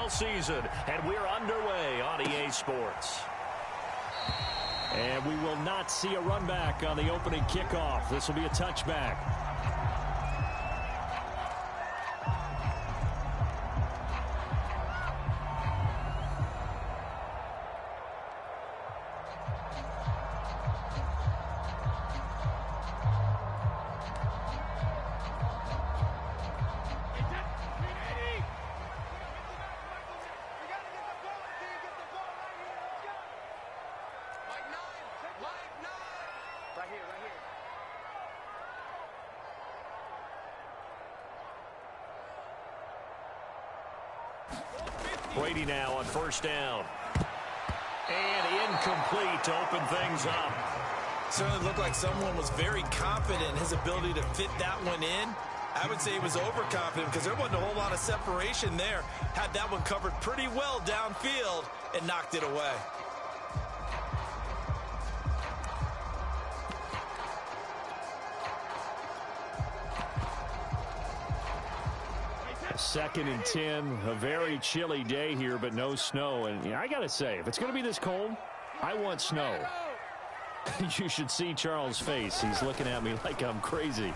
NFL season, and we're underway on EA Sports. And we will not see a run back on the opening kickoff. This will be a touchback. Brady now on first down. And incomplete to open things up. Certainly looked like someone was very confident in his ability to fit that one in. I would say he was overconfident because there wasn't a whole lot of separation there. Had that one covered pretty well downfield and knocked it away. Second and 10, a very chilly day here, but no snow. And I got to say, if it's going to be this cold, I want snow. You should see Charles' face. He's looking at me like I'm crazy.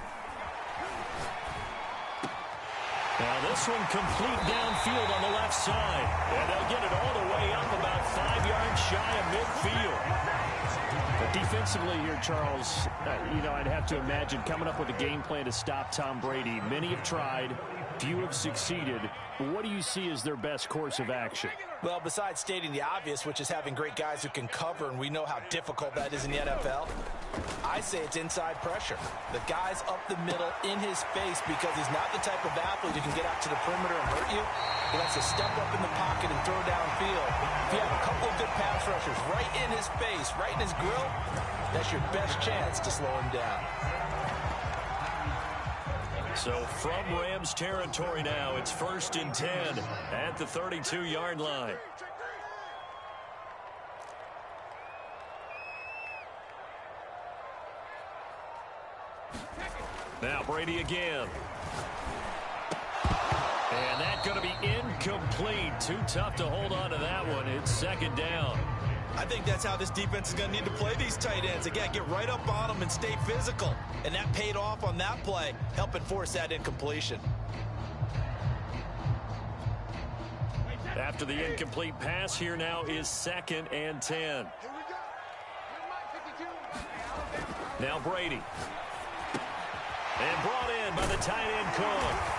Now this one complete downfield on the left side. And they'll get it all the way up about 5 yards shy of midfield. But defensively here, Charles, I'd have to imagine coming up with a game plan to stop Tom Brady. Many have tried. Few have succeeded. What do you see as their best course of action? Well, besides stating the obvious, which is having great guys who can cover, and we know how difficult that is in the NFL, I say it's inside pressure. The guy's up the middle in his face because he's not the type of athlete who can get out to the perimeter and hurt you. He likes to step up in the pocket and throw downfield. If you have a couple of good pass rushers right in his face, right in his grill, that's your best chance to slow him down. So from Rams territory now, it's 1st and 10 at the 32-yard line. Now Brady again. And that's going to be incomplete. Too tough to hold on to that one. It's 2nd down. I think that's how this defense is going to need to play these tight ends. Again, get right up on them and stay physical. And that paid off on that play, helping force that incompletion. After the incomplete pass, here now is 2nd and 10. Now Brady. And brought in by the tight end Cook.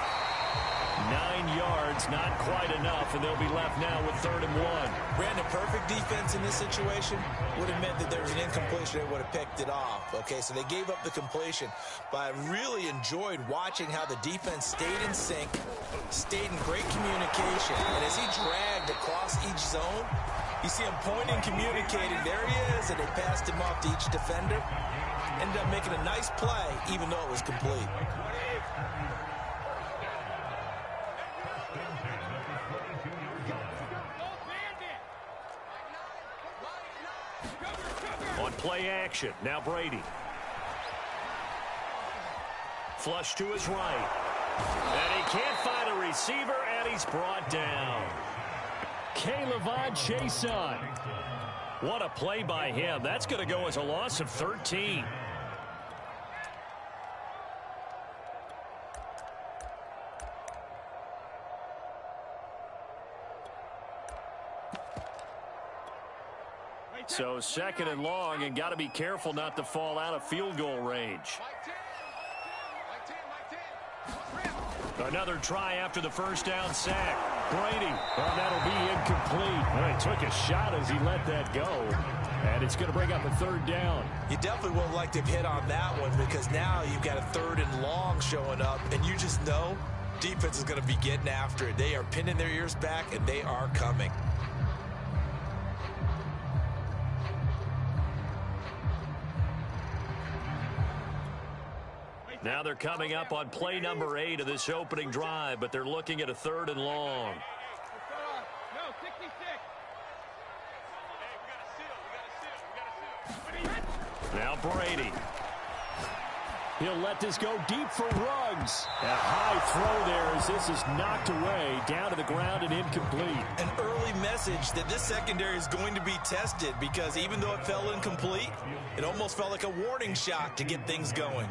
9 yards, not quite enough, and they'll be left now with 3rd and 1. Brandon, perfect defense in this situation would have meant that there was an incompletion. They would have picked it off. Okay, so they gave up the completion, but I really enjoyed watching how the defense stayed in sync, stayed in great communication, and as he dragged across each zone, you see him pointing, communicating. There he is, and they passed him off to each defender. Ended up making a nice play, even though it was complete. On play action, now Brady. Flush to his right. And he can't find a receiver, and he's brought down. K'Lavon Chaisson. What a play by him. That's going to go as a loss of 13. So 2nd and long, and got to be careful not to fall out of field goal range. Another try after the first down sack. Brady, well, that'll be incomplete. Well, he took a shot as he let that go, and it's going to bring up a 3rd down. You definitely would like to have hit on that one because now you've got a 3rd and long showing up, and you just know defense is going to be getting after it. They are pinning their ears back, and they are coming. Now they're coming up on play number 8 of this opening drive, but they're looking at a 3rd and long. Now Brady. He'll let this go deep for Ruggs. A high throw there as this is knocked away, down to the ground and incomplete. An early message that this secondary is going to be tested because even though it fell incomplete, it almost felt like a warning shot to get things going.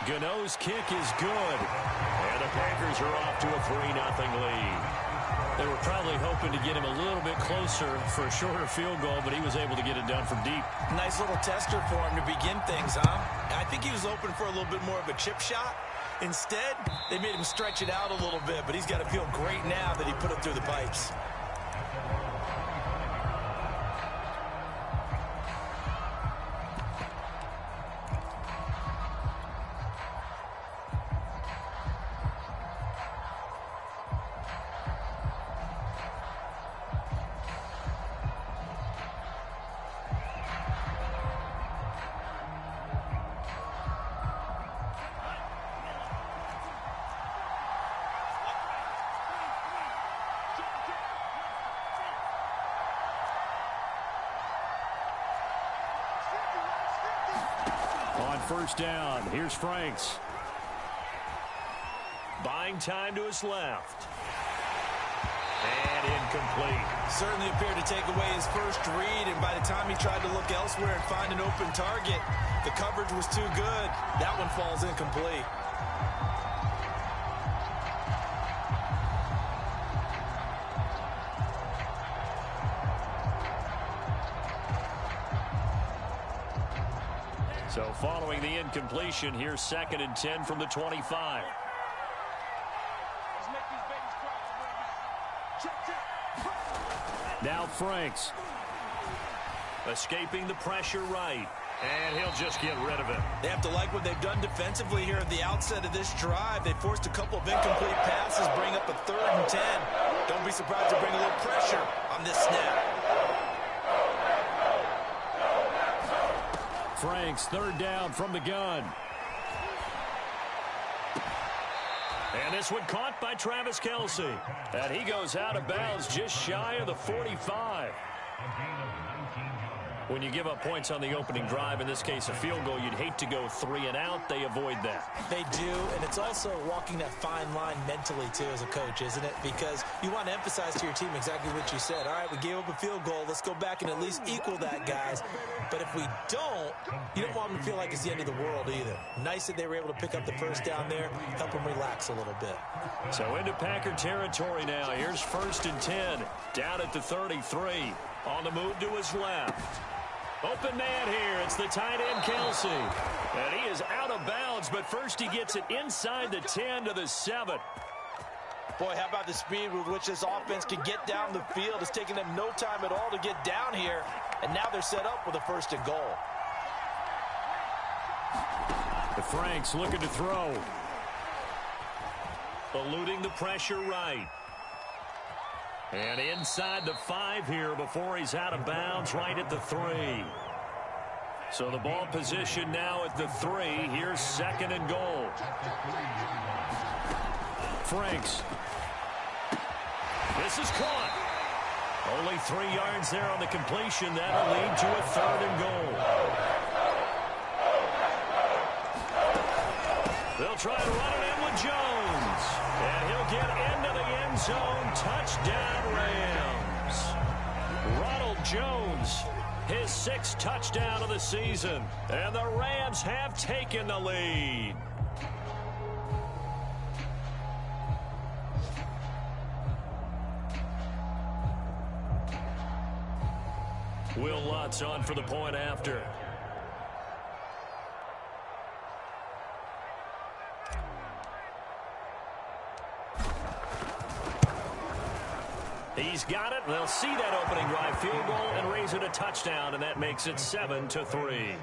Gano's kick is good. And the Packers are off to a 3-0 lead. They were probably hoping to get him a little bit closer for a shorter field goal, but he was able to get it done from deep. Nice little tester for him to begin things, huh? I think he was open for a little bit more of a chip shot. Instead, they made him stretch it out a little bit, but he's got to feel great now that he put it through the pipes. On first down, here's Franks. Buying time to his left. And incomplete. Certainly appeared to take away his first read, and by the time he tried to look elsewhere and find an open target, the coverage was too good. That one falls incomplete. So following the incompletion, here's 2nd and 10 from the 25. Now Franks. Escaping the pressure right. And he'll just get rid of it. They have to like what they've done defensively here at the outset of this drive. They forced a couple of incomplete passes, bring up a 3rd and 10. Don't be surprised to bring a little pressure on this snap. Franks, 3rd down from the gun. And this one caught by Travis Kelce. And he goes out of bounds just shy of the 45. When you give up points on the opening drive, in this case a field goal, you'd hate to go 3 and out. They avoid that. They do, and it's also walking that fine line mentally, too, as a coach, isn't it? Because you want to emphasize to your team exactly what you said. All right, we gave up a field goal. Let's go back and at least equal that, guys. But if we don't, you don't want them to feel like it's the end of the world either. Nice that they were able to pick up the first down there, help them relax a little bit. So into Packer territory now. Here's 1st and 10, down at the 33. On the move to his left. Open man here. It's the tight end, Kelce. And he is out of bounds, but first he gets it inside the 10 to the 7. Boy, how about the speed with which this offense can get down the field? It's taking them no time at all to get down here. And now they're set up with a 1st and goal. The Franks looking to throw. Eluding the pressure right. And inside the 5 here before he's out of bounds, right at the 3. So the ball position now at the 3. Here's 2nd and goal. Franks. This is caught. Only 3 yards there on the completion. That'll lead to a 3rd and goal. They'll try to run it in with Jones. And he'll get into the end zone. Touchdown, Rams. Ronald Jones, his 6th touchdown of the season. And the Rams have taken the lead. Will Lutz on for the point after. He's got it. They'll see that opening drive field goal and raise it a touchdown, and that makes it 7-3.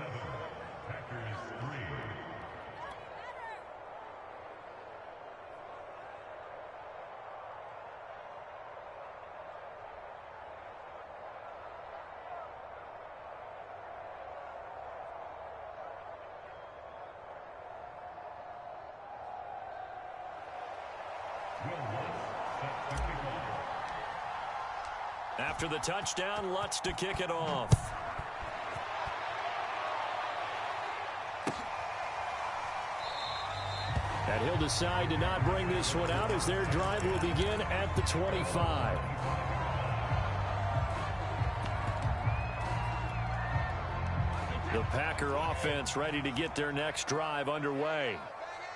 After the touchdown, Lutz to kick it off. And he'll decide to not bring this one out as their drive will begin at the 25. The Packer offense ready to get their next drive underway.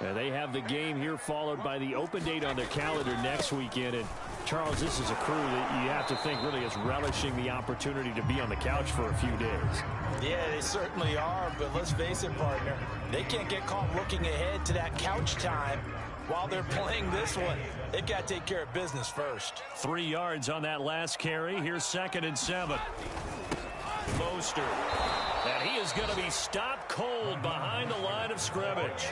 And they have the game here followed by the open date on their calendar next weekend. And Charles, this is a crew that you have to think really is relishing the opportunity to be on the couch for a few days. Yeah, they certainly are, but let's face it, partner. They can't get caught looking ahead to that couch time while they're playing this one. They've got to take care of business first. 3 yards on that last carry. Here's 2nd and 7. Mostert. And he is going to be stopped cold behind the line of scrimmage.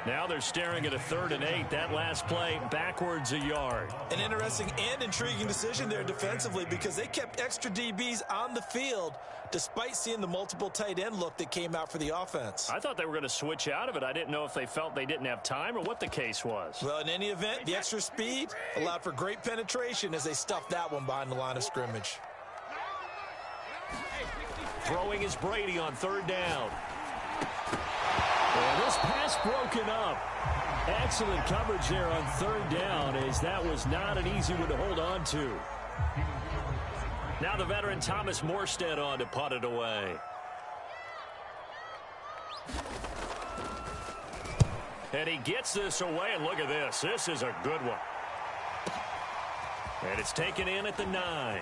Now they're staring at a 3rd and 8. That last play backwards a yard. An interesting and intriguing decision there defensively because they kept extra DBs on the field despite seeing the multiple tight end look that came out for the offense. I thought they were going to switch out of it. I didn't know if they felt they didn't have time or what the case was. Well, in any event, the extra speed allowed for great penetration as they stuffed that one behind the line of scrimmage. Throwing is Brady on 3rd down. And this pass broken up. Excellent coverage there on 3rd down as that was not an easy one to hold on to. Now the veteran Thomas Morstead on to punt it away. And he gets this away, and look at this. This is a good one. And it's taken in at the 9.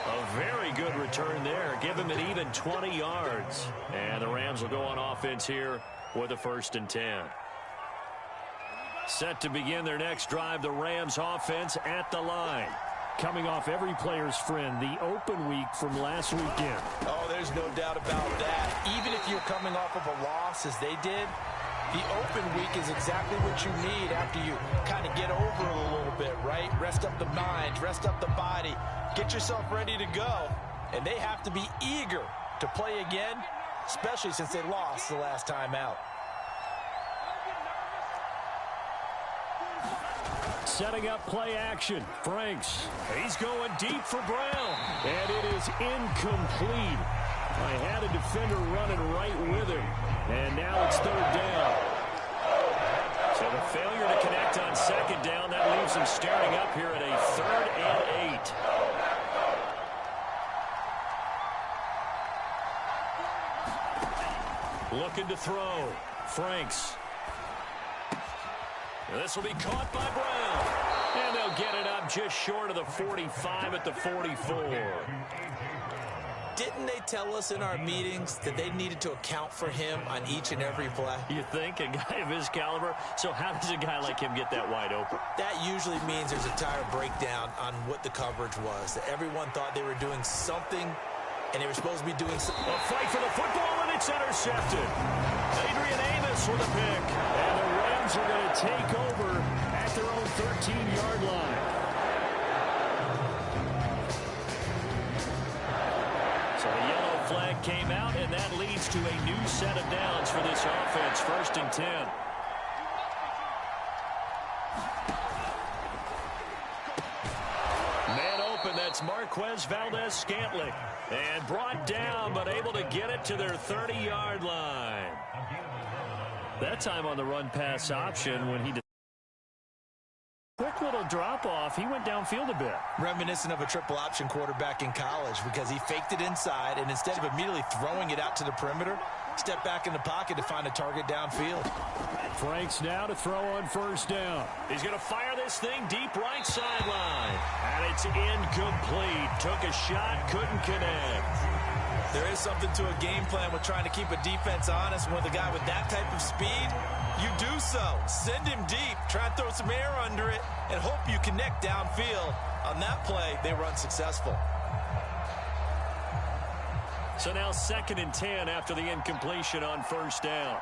A very good return there. Give him an even 20 yards. And the Rams will go on offense here with a 1st and 10. Set to begin their next drive, the Rams offense at the line. Coming off every player's friend, the open week from last weekend. Oh, there's no doubt about that. Even if you're coming off of a loss as they did, the open week is exactly what you need after you kind of get over it a little bit, right? Rest up the mind, rest up the body, get yourself ready to go. And they have to be eager to play again, especially since they lost the last time out. Setting up play action. Franks. He's going deep for Brown. And it is incomplete. I had a defender running right with him. And now it's 3rd down. So the failure to connect on 2nd down, that leaves him staring up here at a 3rd and 8. Looking to throw. Franks. This will be caught by Brown. And they'll get it up just short of the 45 at the 44. Didn't they tell us in our meetings that they needed to account for him on each and every play? You think? A guy of his caliber? So how does a guy like him get that wide open? That usually means there's a tire breakdown on what the coverage was. That everyone thought they were doing something, and they were supposed to be doing something. A fight for the football, and it's intercepted. Adrian Amos with a pick. And the Rams are going to take over at their own 13-yard line. So the yellow flag came out, and that leads to a new set of downs for this offense. 1st and 10. Man open, that's Marquez Valdez-Scantling. And brought down, but able to get it to their 30-yard line. That time on the run-pass option when he did. Quick little drop-off. He went downfield a bit. Reminiscent of a triple option quarterback in college because he faked it inside, and instead of immediately throwing it out to the perimeter, stepped back in the pocket to find a target downfield. Franks now to throw on 1st down. He's going to fire this thing deep right sideline. And it's incomplete. Took a shot, couldn't connect. There is something to a game plan with trying to keep a defense honest. With a guy with that type of speed, you do so. Send him deep. Try and throw some air under it and hope you connect downfield. On that play, they were unsuccessful. So now 2nd and 10 after the incompletion on 1st down.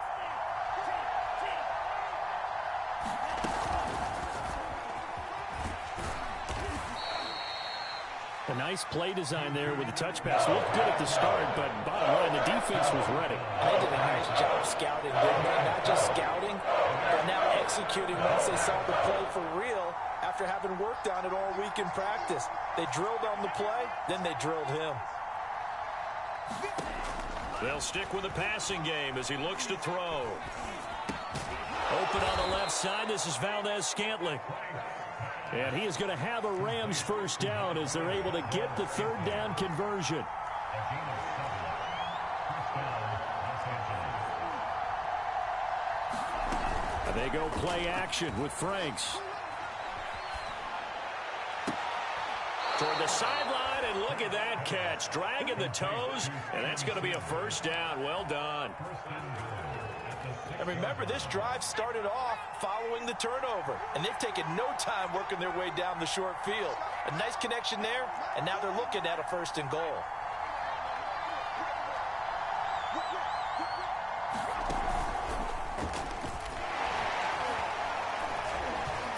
A nice play design there with the touch pass. Looked good at the start, but bottom line, the defense was ready. They did a nice job scouting, didn't they? Not just scouting, but now executing once they saw the play for real after after having worked on it all week in practice. They drilled on the play, then they drilled him. They'll stick with the passing game as he looks to throw. Open on the left side. This is Valdez-Scantling. And he is going to have a Rams first down as they're able to get the third down conversion. And they go play action with Franks. Toward the sideline, and look at that catch. Dragging the toes, and that's going to be a first down. Well done. And remember, this drive started off following the turnover, and they've taken no time working their way down the short field. A nice connection there, and now they're looking at a first and goal.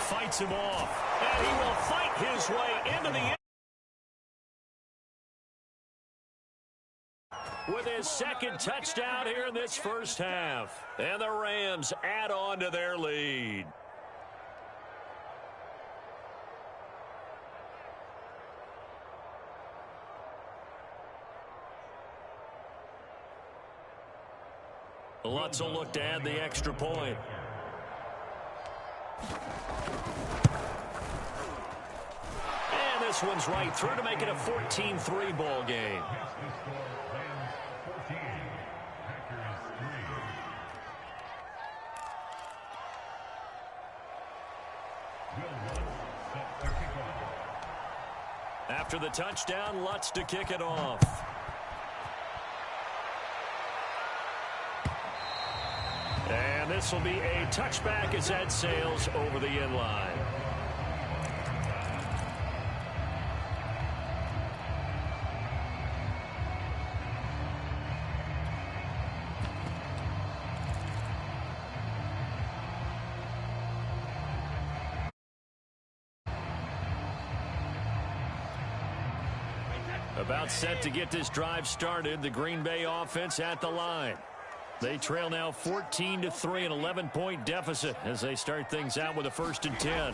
Fights him off, and he will fight his way into the end. With his second touchdown here in this first half. And the Rams add on to their lead. Lutz will look to add the extra point. And this one's right through to make it a 14-3 ball game. After the touchdown, Lutz to kick it off. And this will be a touchback as that sails over the end line. About set to get this drive started. The Green Bay offense at the line. They trail now 14-3, an 11-point deficit as they start things out with a 1st and 10.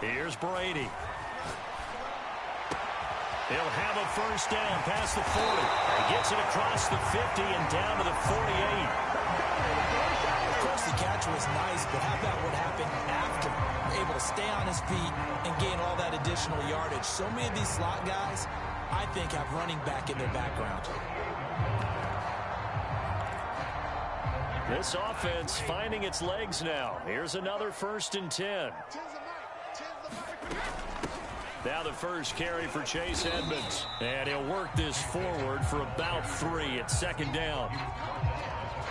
Here's Brady. He'll have a first down past the 40. He gets it across the 50 and down to the 48. Of course, the catch was nice, but how about what happened after? Able to stay on his feet and gain all that additional yardage. So many of these slot guys, I think, have running back in their background. This offense finding its legs now. Here's another 1st and 10. Now the first carry for Chase Edmonds. And he'll work this forward for about 3 at 2nd down.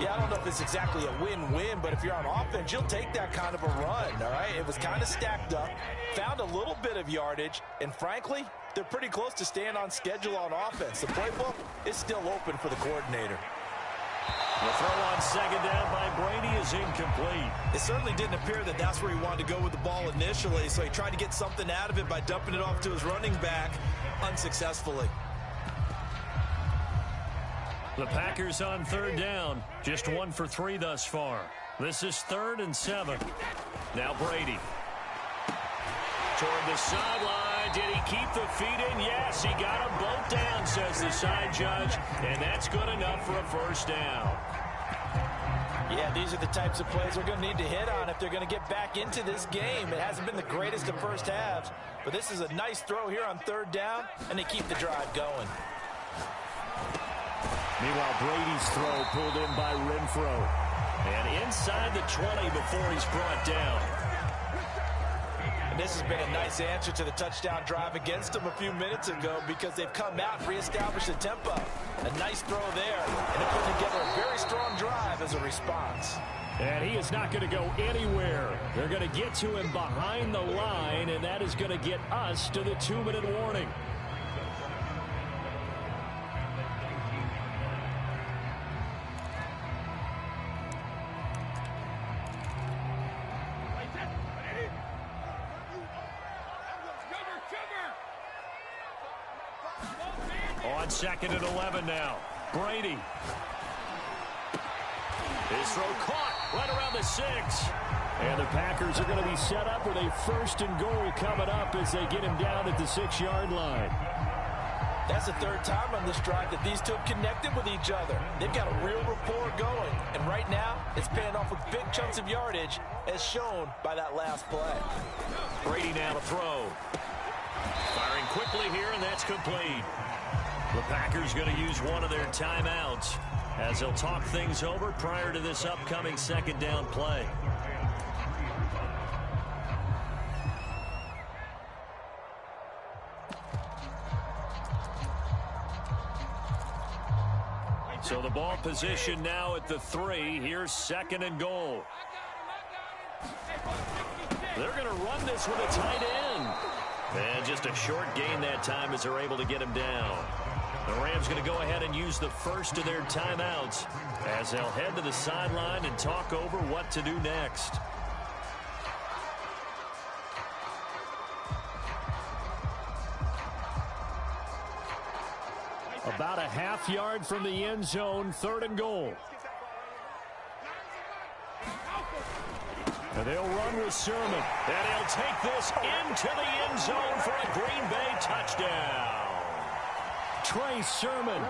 Yeah, I don't know if it's exactly a win-win, but if you're on offense, you'll take that kind of a run, all right? It was kind of stacked up, found a little bit of yardage, and frankly, they're pretty close to staying on schedule on offense. The playbook is still open for the coordinator. The throw on 2nd down by Brady is incomplete. It certainly didn't appear that that's where he wanted to go with the ball initially, so he tried to get something out of it by dumping it off to his running back unsuccessfully. The Packers on 3rd down, just 1 for 3 thus far. This is 3rd and 7. Now Brady. Toward the sideline. Did he keep the feet in? Yes, he got them both down, says the side judge. And that's good enough for a first down. Yeah, these are the types of plays they're going to need to hit on if they're going to get back into this game. It hasn't been the greatest of first halves, but this is a nice throw here on 3rd down, and they keep the drive going. Meanwhile, Brady's throw pulled in by Renfro. And inside the 20 before he's brought down. And this has been a nice answer to the touchdown drive against them a few minutes ago because they've come out and reestablished the tempo. A nice throw there, and they're putting together a very strong drive as a response. And he is not going to go anywhere. They're going to get to him behind the line, and that is going to get us to the 2-minute warning. On 2nd and 11 now. Brady. His throw caught right around the 6. And the Packers are going to be set up with a 1st and goal coming up as they get him down at the 6-yard line. That's the 3rd time on this drive that these two have connected with each other. They've got a real rapport going. And right now, it's paying off with big chunks of yardage, as shown by that last play. Brady now to throw. Firing quickly here, and that's complete. The Packers going to use one of their timeouts as they'll talk things over prior to this upcoming 2nd down play. So the ball position now at the 3. Here's 2nd and goal. They're going to run this with a tight end. And just a short gain that time as they're able to get him down. The Rams going to go ahead and use the first of their timeouts as they'll head to the sideline and talk over what to do next. About a half yard from the end zone, 3rd and goal. And they'll run with Sermon. And he'll take this into the end zone for a Green Bay touchdown. Trey Sermon,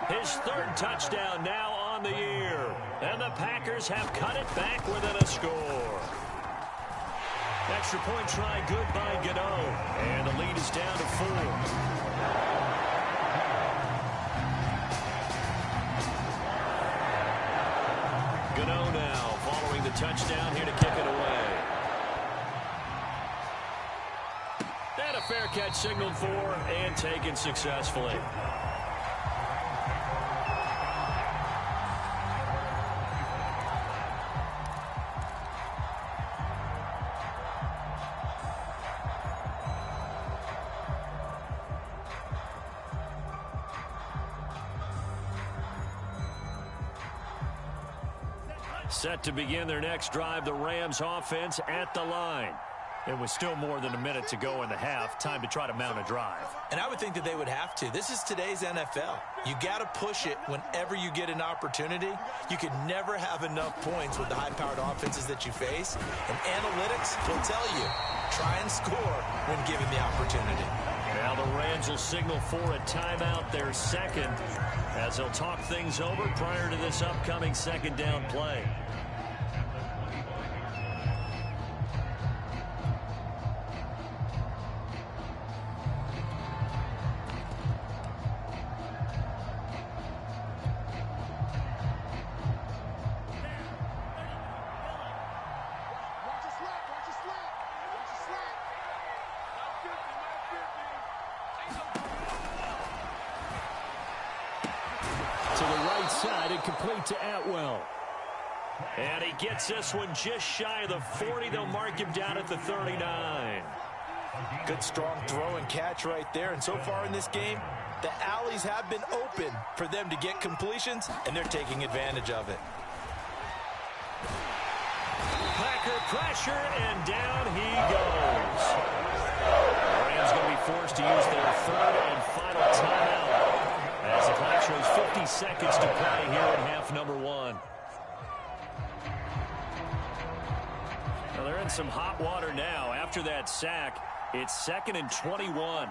his 3rd touchdown now on the year. And the Packers have cut it back within a score. Extra point try good by Gano. And the lead is down to 4. Gano now following the touchdown here to kick it away. And a fair catch signaled for and taken successfully. Set to begin their next drive, the Rams offense at the line. And with still more than a minute to go in the half, time to try to mount a drive. And I would think that they would have to. This is today's NFL. You got to push it whenever you get an opportunity. You can never have enough points with the high-powered offenses that you face. And analytics will tell you, try and score when given the opportunity. Now the Rams will signal for a timeout, their 2nd, as they'll talk things over prior to this upcoming 2nd down play. Complete to Atwell. And he gets this one just shy of the 40. They'll mark him down at the 39. Good strong throw and catch right there. And so far in this game, the alleys have been open for them to get completions, and they're taking advantage of it. Packer pressure, and down he goes. The Rams going to be forced to use their 3rd and final timeout, as the clock shows 50 seconds to play here in half number 1. Now they're in some hot water now. After that sack, it's 2nd and 21.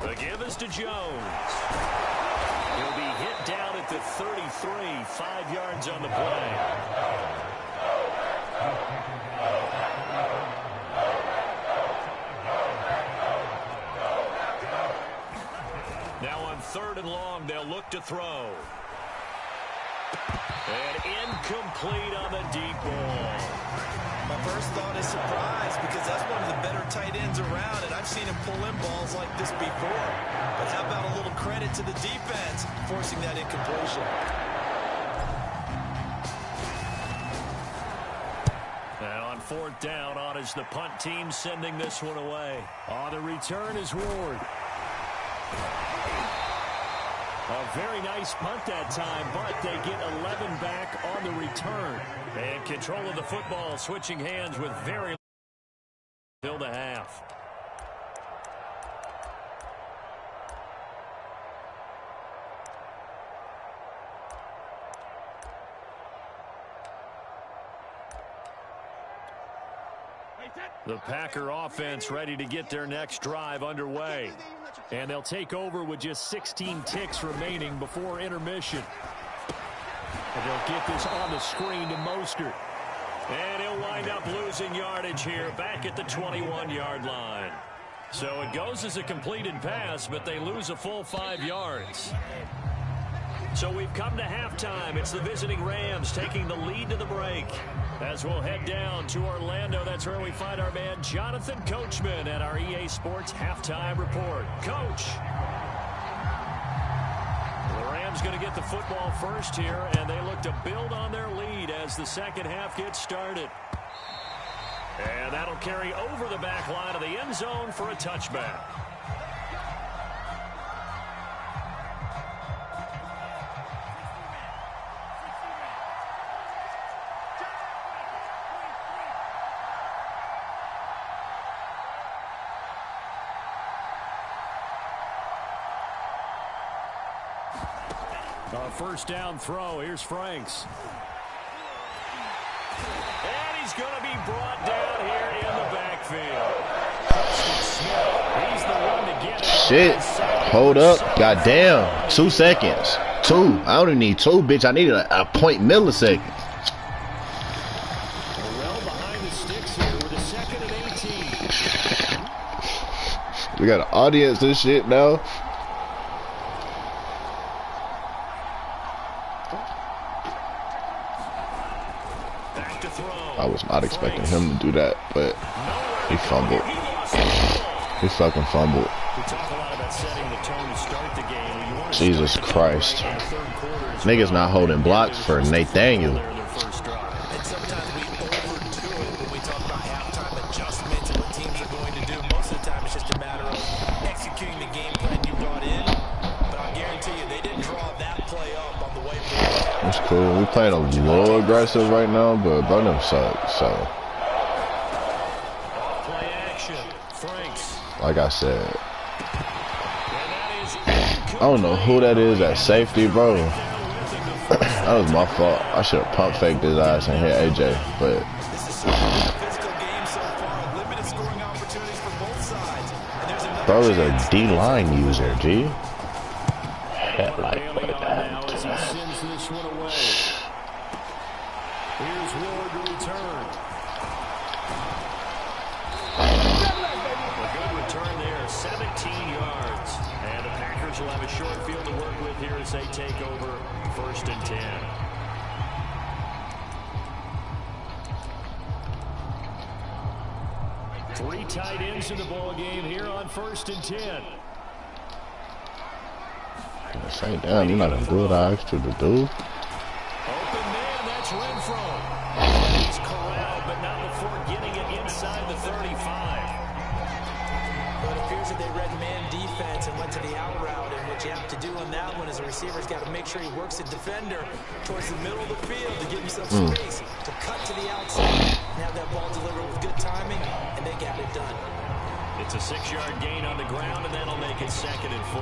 The give is to Jones. He'll be hit down at the 33, 5 yards on the play. Now on 3rd and long, they'll look to throw. And incomplete on the deep ball. My first thought is surprise, because that's one of the better tight ends around, and I've seen him pull in balls like this before. But how about a little credit to the defense forcing that incompletion? And on 4th down, on is the punt team sending this one away. On the return is Ward. A very nice punt that time, but they get 11 back on the return. And control of the football switching hands with very Fill the half. The Packer offense ready to get their next drive underway. And they'll take over with just 16 ticks remaining before intermission. And they'll get this on the screen to Mostert. And he'll wind up losing yardage here back at the 21-yard line. So it goes as a completed pass, but they lose a full 5 yards. So we've come to halftime. It's the visiting Rams taking the lead to the break. As we'll head down to Orlando, that's where we find our man Jonathan Coachman at our EA Sports Halftime Report. Coach. The Rams going to get the football first here, and they look to build on their lead as the second half gets started. And that'll carry over the back line of the end zone for a touchback. Our first down throw. Here's Franks. And he's going to be brought down here in the backfield. He's the one to get it. Shit. Hold up. Goddamn. 2 seconds. 2. I don't even need 2, bitch. I needed a point millisecond. Well behind the sticks here with a 2nd and 18. We got an audience and shit now. I was not expecting him to do that, but he fumbled. He fucking fumbled. Jesus Christ. Niggas not holding blocks for Nathaniel. And sometimes we overdo it when we talk about halftime adjustments and what teams are going to do. Most of the time it's just a matter of executing the game plan you brought in. But I guarantee you they didn't draw that play up on the whiteboard. That's cool. We playing a little aggressive right now, but Burnham sucks, so. Play action. Franks. Like I said. I don't know who that is at safety, bro. That was my fault. I should have pump faked his ass and hit AJ, but. Bro is a D-line user, G. Headlight like that. Here's Ward to return. A good return there, 17 yards. And the Packers will have a short field to work with here as they take over 1st and 10. Three tight ends in the ball game here on 1st and 10. Say, damn, you're not gonna do what I asked you to do. Open man, that's Renfro. He's corralled, but not before getting it inside the 35. Well, it appears that they read man defense and went to the out route, and what you have to do on that one is a receiver's got to make sure he works the defender towards the middle of the field to give himself space to cut to the outside and have that ball delivered with good timing, and they got it done. It's a 6-yard gain on the ground, and that'll make it 2nd and 4.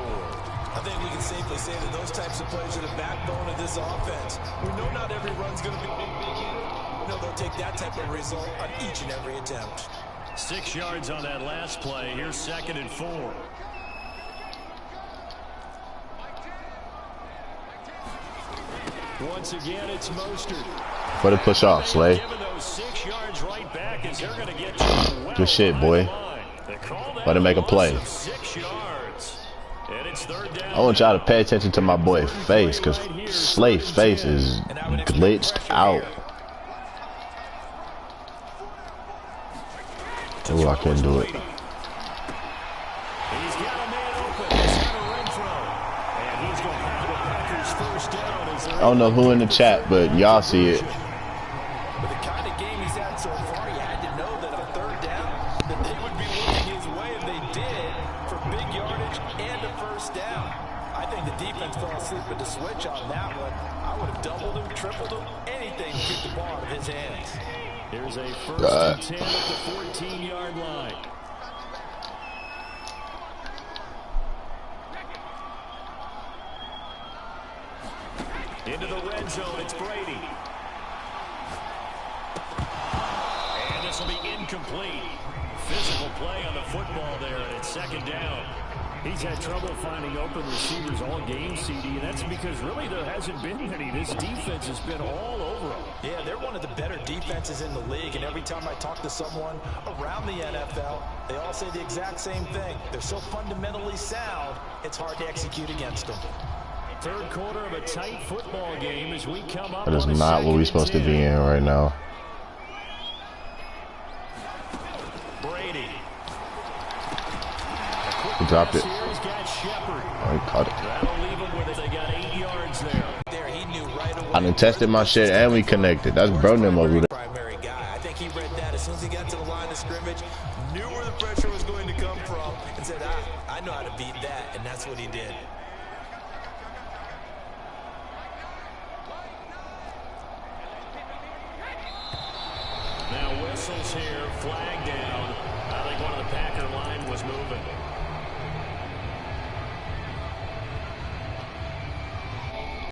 I think we can safely say that those types of plays are the backbone of this offense. We know not every run's going to be big. We know they'll take that type of result on each and every attempt. 6 yards on that last play. Here's 2nd and 4. Once again, it's Mostert. Put it push off, Slay. Good shit, boy. Let him make a play. I want y'all to pay attention to my boy face, because Slay's face is glitched out. Oh, I couldn't do it. I don't know who in the chat, but y'all see it. With the kind of game he's had so far, you had to know that on 3rd down, that they would be looking his way, and they did, for big yardage and a 1st down. I think the defense fell asleep at the switch on that one. I would have doubled him, tripled him, anything to keep the ball out of his hands. Here's a first and 10 at the 14-yard line. Into the red zone, it's Brady. And this will be incomplete. Physical play on the football there, and it's second down. He's had trouble finding open receivers all game, CD, and that's because really there hasn't been any. This defense has been all over them. Yeah, they're one of the better defenses in the league, and every time I talk to someone around the NFL, they all say the exact same thing. They're so fundamentally sound, it's hard to execute against them. Third quarter of a tight football game as we come up. That is not what we're supposed to be in right now. Brady. He dropped it. Oh, he caught it. That'll leave him with it. They got 8 yards there. He knew right away. I done tested my shit and we connected. That's bro them over there. Primary guy. I think he read that as soon as he got to the line of scrimmage, knew where the pressure was going to come from, and said, I know how to beat that, and that's what he did. Now whistles here, flag down. I think one of the Packer